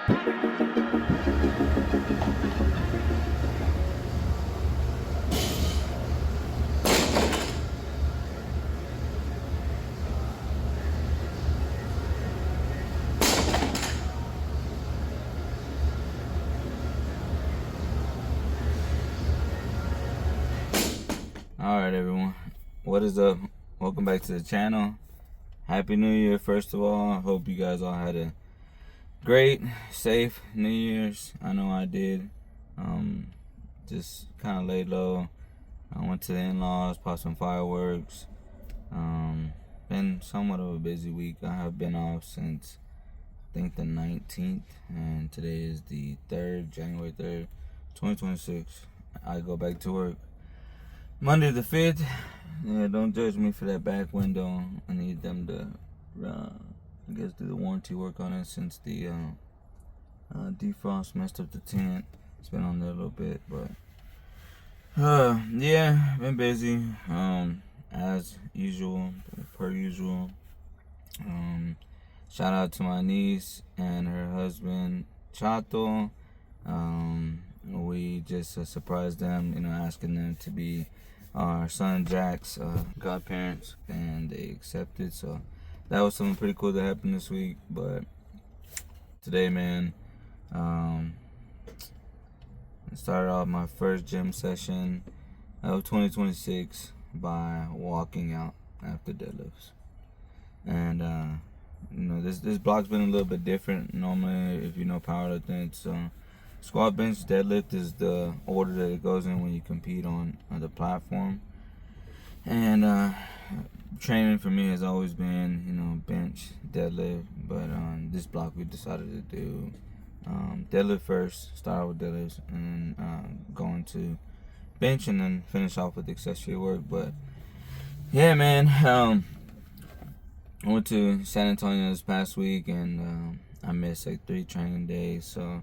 Alright everyone, what is up? Welcome back to the channel. Happy New Year first of all. I hope you guys all had a great, safe New Year's. I know I did. Just kind of laid low. I went to the in-laws, popped some fireworks. Been somewhat of a busy week. I have been off since I think the 19th, and today is the 3rd, January 3rd, 2026. I go back to work Monday the 5th. Yeah, don't judge me for that back window. I need them to, I guess, do the warranty work on it since the defrost messed up the tent. It's been on there a little bit, but yeah, been busy. As usual, per usual. Shout out to my niece and her husband Chato. We just surprised them, asking them to be our son Jack's godparents, and they accepted. So that was something pretty cool that happened this week. But today, man, I started off my first gym session of 2026 by walking out after deadlifts. And this block's been a little bit different. Normally, if you know powerlifting, it's squat, bench, deadlift is the order that it goes in when you compete on the platform. And training for me has always been, bench, deadlift. But this block we decided to do deadlift first, start with deadlifts, and go into bench, and then finish off with accessory work. But yeah, man, I went to San Antonio this past week, and I missed like 3 training days. So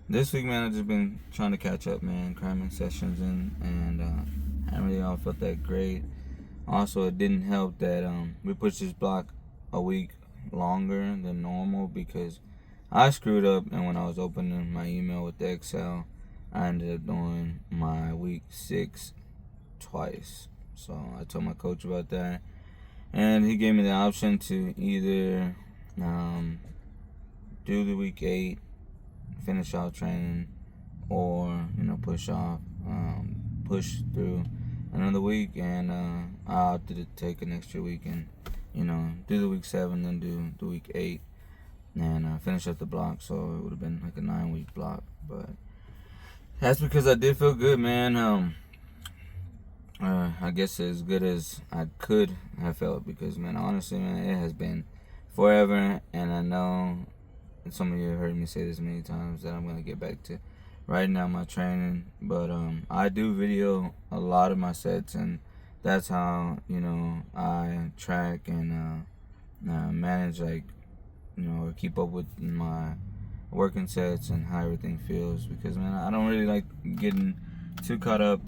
this week, man, I've just been trying to catch up, man, cramming sessions in, and I haven't really all felt that great. Also, it didn't help that we pushed this block a week longer than normal because I screwed up, and when I was opening my email with the Excel, I ended up doing my week 6 twice. So I told my coach about that, and he gave me the option to either do the week 8, finish off training, or push through another week. And I opted to take an extra week and do the week 7, then do the week 8, and finish up the block. So it would have been like a 9-week block, but that's because I did feel good, man. I guess as good as I could have felt, because, man, honestly, man, it has been forever, and I know some of you have heard me say this many times that I'm going to get back to right now my training. But I do video a lot of my sets, and that's how I track and manage, like, or keep up with my working sets and how everything feels. Because, man, I don't really like getting too caught up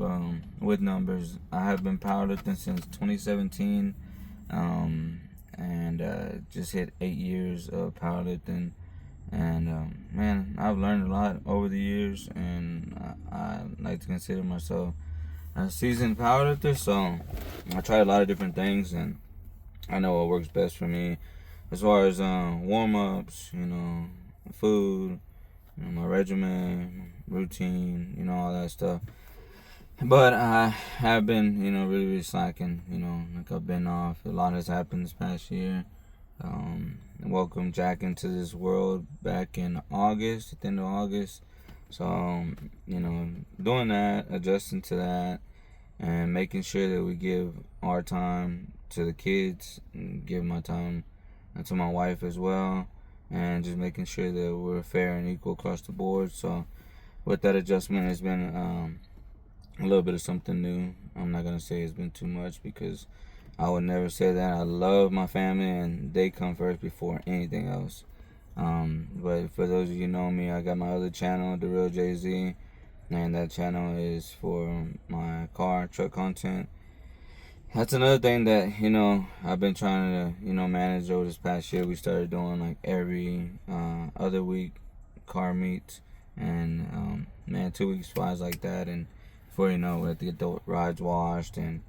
with numbers. I have been powerlifting since 2017, and just hit 8 years of powerlifting. And man, I've learned a lot over the years, and I like to consider myself a seasoned powerlifter. So I tried a lot of different things, and I know what works best for me as far as warm-ups, food, my regimen, routine, all that stuff. But I have been, really, really slacking. Like, I've been off. A lot has happened this past year. Welcome Jack into this world back in August, at the end of August. So, doing that, adjusting to that, and making sure that we give our time to the kids, and give my time to my wife as well, and just making sure that we're fair and equal across the board. So with that adjustment, it's been a little bit of something new. I'm not going to say it's been too much, because I would never say that. I love my family, and they come first before anything else. But for those of you who know me, I got my other channel, 𝙈𝙄𝙉𝘿𝙎𝙎, and that channel is for my car, truck content. That's another thing that, I've been trying to, manage over this past year. We started doing like every other week car meets, and man, 2 weeks flies like that, and before you know it, we have to get the rides washed and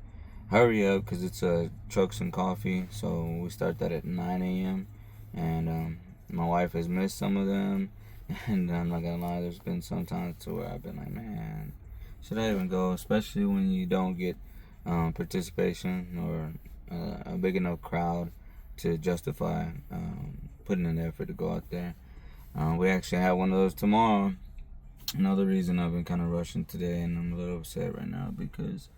hurry up because it's trucks and coffee. So we start that at 9 a.m. and my wife has missed some of them, and I'm not gonna lie, there's been some times to where I've been like, man, should I even go? Especially when you don't get participation or a big enough crowd to justify putting in the effort to go out there. We actually have one of those tomorrow. Another reason I've been kind of rushing today, and I'm a little upset right now because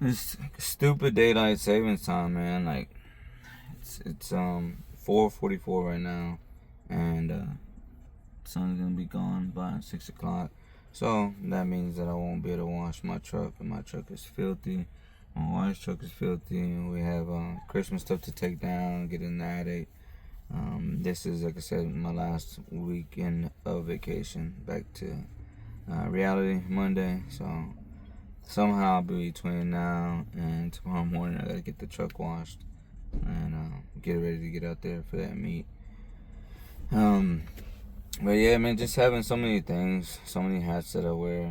it's stupid daylight savings time, man. Like it's 4:44 right now, and the sun's gonna be gone by 6 o'clock. So that means that I won't be able to wash my truck, and my truck is filthy. My wife's truck is filthy, and we have Christmas stuff to take down, get in the attic. This is, like I said, my last weekend of vacation. Back to reality Monday. So somehow between now and tomorrow morning, I gotta get the truck washed and get ready to get out there for that meet. But yeah, man, just having so many things, so many hats that I wear,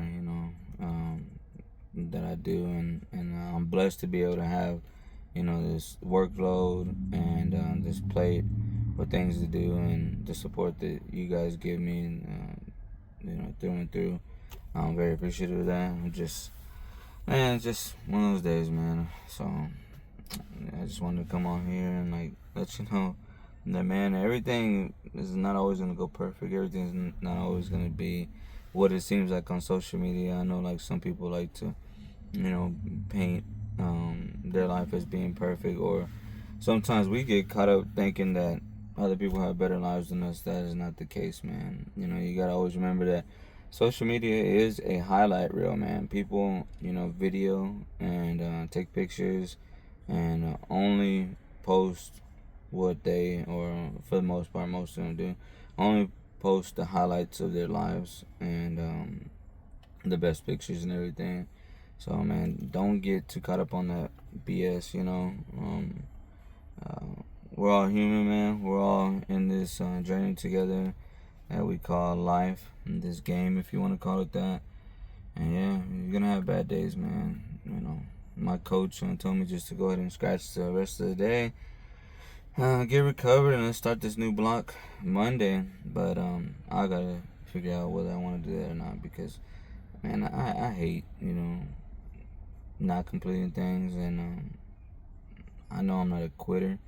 that I do, and I'm blessed to be able to have, this workload and this plate with things to do, and the support that you guys give me, and through and through. I'm very appreciative of that. It's just one of those days, man. So I just wanted to come on here and let you know that, man, everything is not always gonna go perfect. Everything's not always gonna be what it seems like on social media. I know some people like to paint their life as being perfect, or sometimes we get caught up thinking that other people have better lives than us. That is not the case, man. You gotta always remember that social media is a highlight reel, man. People video and take pictures and only post what they, or for the most part, most of them do, only post the highlights of their lives and the best pictures and everything. So, man, don't get too caught up on that BS. We're all human, man. We're all in this journey together that we call life, this game, if you want to call it that. And yeah, you're gonna have bad days, man. My coach told me just to go ahead and scratch the rest of the day, get recovered, and let's start this new block Monday. But I gotta figure out whether I want to do that or not, because, man, I hate not completing things, and I know I'm not a quitter,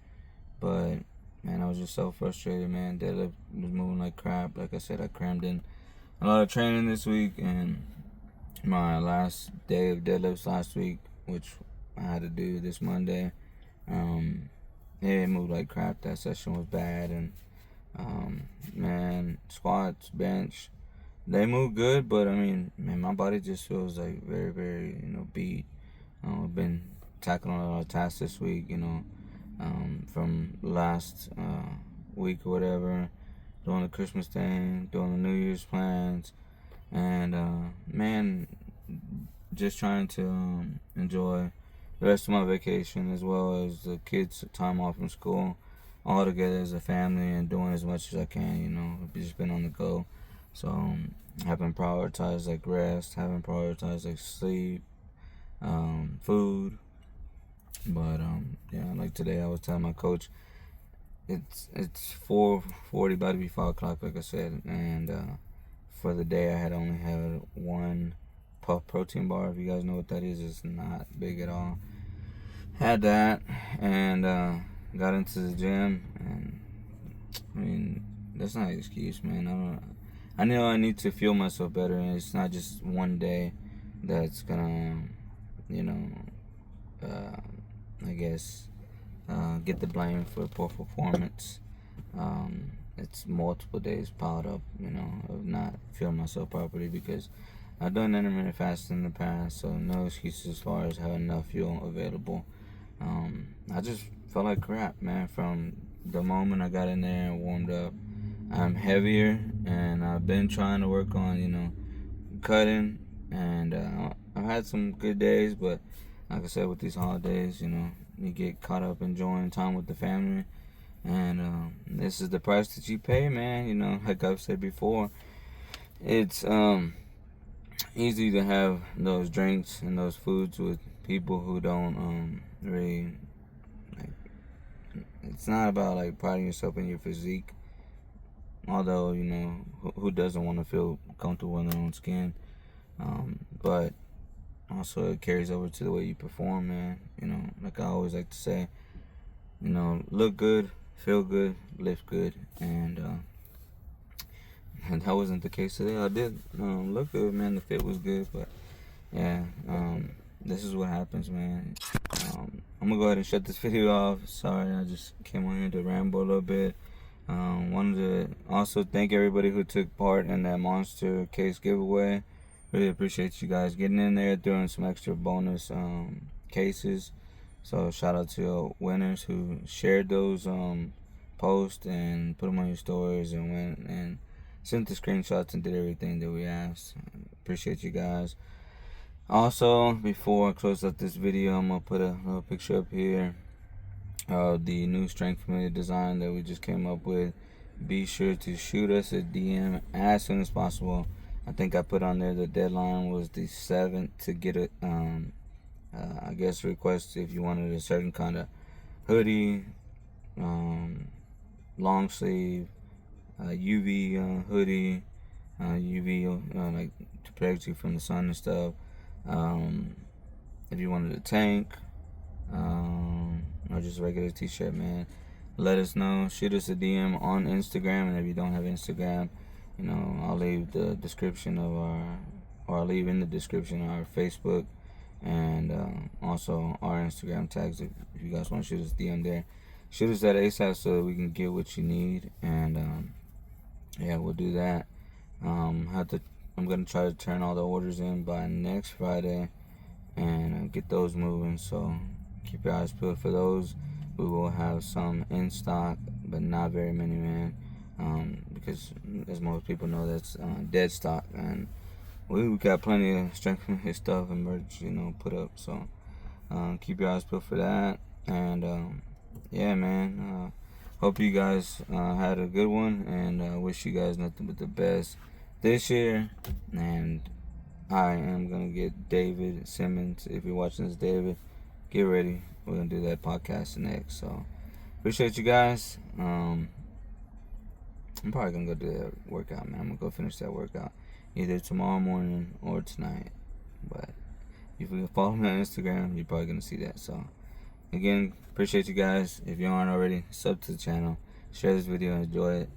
but, man, I was just so frustrated, man. Deadlift was moving like crap. Like I said, I crammed in a lot of training this week, and my last day of deadlifts last week, which I had to do this Monday, it moved like crap. That session was bad, and man, squats, bench, they move good, but I mean, man, my body just feels like very, very, beat. I've been tackling a lot of tasks this week, from last week or whatever, doing the Christmas thing, doing the New Year's plans, and man, just trying to enjoy the rest of my vacation, as well as the kids' time off from school, all together as a family, and doing as much as I can. Just been on the go. So haven't prioritized rest, haven't prioritized sleep, food. But yeah, like today I was telling my coach, it's 4:40, about to be 5 o'clock, like I said, and for the day I had only had one puff protein bar. If you guys know what that is, it's not big at all. Had that, and got into the gym, and I mean, that's not an excuse, man. I know I need to feel myself better, and it's not just one day that's gonna I guess get the blame for poor performance. It's multiple days piled up, of not feeling myself properly, because I've done intermittent fasting in the past, so no excuses as far as having enough fuel available. I just felt like crap, man, from the moment I got in there and warmed up. I'm heavier, and I've been trying to work on, cutting, and I've had some good days, but like I said, with these holidays, you get caught up enjoying time with the family, And this is the price that you pay, man. You know, like I've said before, it's easy to have those drinks and those foods with people who don't really, like, it's not about like priding yourself in your physique, although, you know, who doesn't want to feel comfortable in their own skin, but also it carries over to the way you perform, man. You know, like I always like to say, you know, look good, feel good, lift good, and that wasn't the case today. I did look good, man. The fit was good, but yeah, this is what happens, man. I'm gonna go ahead and shut this video off. Sorry, I just came on here to ramble a little bit. Wanted to also thank everybody who took part in that monster case giveaway. Really appreciate you guys getting in there, throwing some extra bonus cases. So shout out to your winners who shared those posts and put them on your stories and went and sent the screenshots and did everything that we asked. Appreciate you guys. Also, before I close out this video, I'm gonna put a little picture up here of the new Strength Familia design that we just came up with. Be sure to shoot us a DM as soon as possible. I think I put on there the deadline was the 7th to get it. I guess request if you wanted a certain kind of hoodie, long sleeve, UV hoodie, UV like to protect you from the sun and stuff. If you wanted a tank, or just a regular t-shirt, man, let us know. Shoot us a DM on Instagram, and if you don't have Instagram, you know, I'll leave the description of I'll leave in the description our Facebook and also our Instagram tags. If you guys want to shoot us a DM there, shoot us that ASAP so that we can get what you need, and yeah, we'll do that. I'm gonna try to turn all the orders in by next Friday and get those moving, so keep your eyes peeled for those. We will have some in stock, but not very many, man, because as most people know, that's dead stock, and we got plenty of Strength Familia stuff and merch, you know, put up. So keep your eyes peeled for that, and yeah, man, hope you guys had a good one, and wish you guys nothing but the best this year. And I am gonna get David Simmons. If you're watching this, David, get ready. We're gonna do that podcast next. So appreciate you guys. I'm probably gonna go do that workout, man. I'm gonna go finish that workout either tomorrow morning or tonight. But if you follow me on Instagram, you're probably gonna see that. So again, appreciate you guys. If you aren't already, sub to the channel, share this video, enjoy it,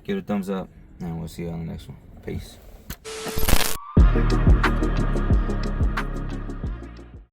give it a thumbs up, and we'll see you on the next one. Peace.